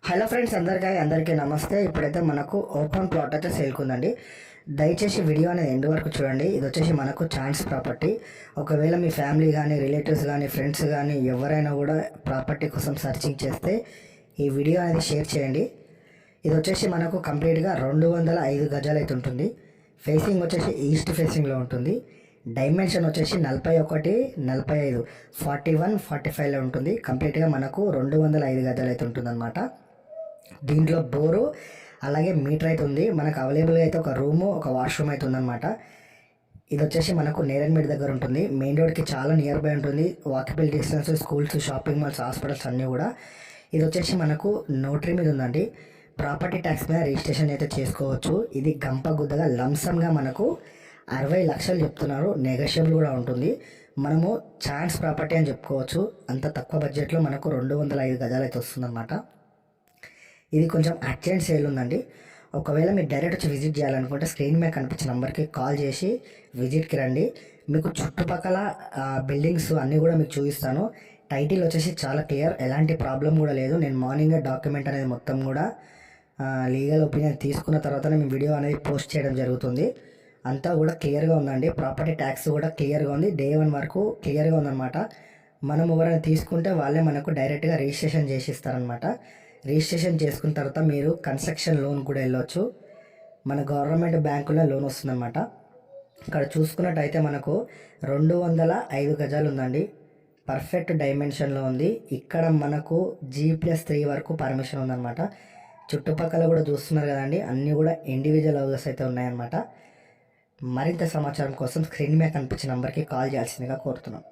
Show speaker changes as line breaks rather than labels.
Hello friends, అందరికీ నమస్తే. ఇప్పుడైతే మనకు ఓపెన్ ప్లాట్ అయితే సేల్కుందండి. దయచేసి వీడియో అనేది ఎండ్ వరకు చూడండి. ఇది వచ్చేసి మనకు ఛాన్స్ ప్రాపర్టీ. ఒకవేళ మీ ఫ్యామిలీ కానీ, రిలేటివ్స్ కానీ, ఫ్రెండ్స్ కానీ ఎవరైనా కూడా ప్రాపర్టీ కోసం సర్చింగ్ చేస్తే ఈ వీడియో అనేది షేర్ చేయండి. ఇది వచ్చేసి మనకు కంప్లీట్గా 205 గజాలు అయితే ఉంటుంది. ఫేసింగ్ వచ్చేసి ఈస్ట్ ఫేసింగ్లో ఉంటుంది. డైమెన్షన్ వచ్చేసి 41, 45, 41, 45లో ఉంటుంది. కంప్లీట్గా మనకు 205 గజాలు అయితే ఉంటుందన్నమాట. దీంట్లో బోరు అలాగే మీటర్ అయితే ఉంది. మనకు అవైలబుల్గా అయితే ఒక రూము, ఒక వాష్రూమ్ అయితే ఉందన్నమాట. ఇది వచ్చేసి మనకు నేరన్మేడ్ దగ్గర ఉంటుంది. మెయిన్ రోడ్కి చాలా నియర్ బై ఉంటుంది. Walkable distance, schools, shopping malls, hospitals అన్నీ కూడా. ఇది వచ్చేసి మనకు నోటరీ మీద ఉందండి. ప్రాపర్టీ ట్యాక్స్ మీద రిజిస్ట్రేషన్ అయితే చేసుకోవచ్చు. ఇది గంపగుద్దగా లంసమ్గా మనకు 60 లక్షలు చెప్తున్నారు. నెగోషియబుల్ కూడా ఉంటుంది. మనము ఛాన్స్ ప్రాపర్టీ అని చెప్పుకోవచ్చు. అంత తక్కువ బడ్జెట్లో మనకు 205 గజాలు అయితే వస్తుందన్నమాట. ఇది కొంచెం అర్జెంట్ సేల్ ఉందండి. ఒకవేళ మీరు డైరెక్ట్ వచ్చి విజిట్ చేయాలనుకుంటే స్క్రీన్ మీద కనిపించిన నెంబర్కి కాల్ చేసి విజిట్కి రండి. మీకు చుట్టుపక్కల బిల్డింగ్స్ అన్నీ కూడా మీకు చూపిస్తాను. టైటిల్ వచ్చేసి చాలా క్లియర్, ఎలాంటి ప్రాబ్లం కూడా లేదు. నేను మార్నింగే డాక్యుమెంట్ అనేది మొత్తం కూడా లీగల్ ఒపీనియన్ తీసుకున్న తర్వాతనే మీ వీడియో అనేది పోస్ట్ చేయడం జరుగుతుంది. అంతా కూడా క్లియర్గా ఉందండి. ప్రాపర్టీ ట్యాక్స్ కూడా క్లియర్గా ఉంది. Day 1 వరకు క్లియర్గా ఉందన్నమాట. మనం ఎవరైనా తీసుకుంటే వాళ్ళే మనకు డైరెక్ట్గా రిజిస్ట్రేషన్ చేసి ఇస్తారనమాట. రిజిస్ట్రేషన్ చేసుకున్న తర్వాత మీరు కన్స్ట్రక్షన్ లోన్ కూడా వెళ్ళొచ్చు. మన గవర్నమెంట్ బ్యాంకులో లోన్ వస్తుందన్నమాట. ఇక్కడ చూసుకున్నట్టయితే మనకు 205 గజాలు ఉందండి. పర్ఫెక్ట్ డైమెన్షన్లో ఉంది. ఇక్కడ మనకు G+3 వరకు పర్మిషన్ ఉందన్నమాట. చుట్టుపక్కల కూడా చూస్తున్నారు కదండి, అన్నీ కూడా ఇండివిజువల్ హౌసెస్ అయితే ఉన్నాయన్నమాట. మరింత సమాచారం కోసం స్క్రీన్ మీద కనిపించిన నెంబర్కి కాల్ చేయాల్సిందిగా కోరుతున్నాం.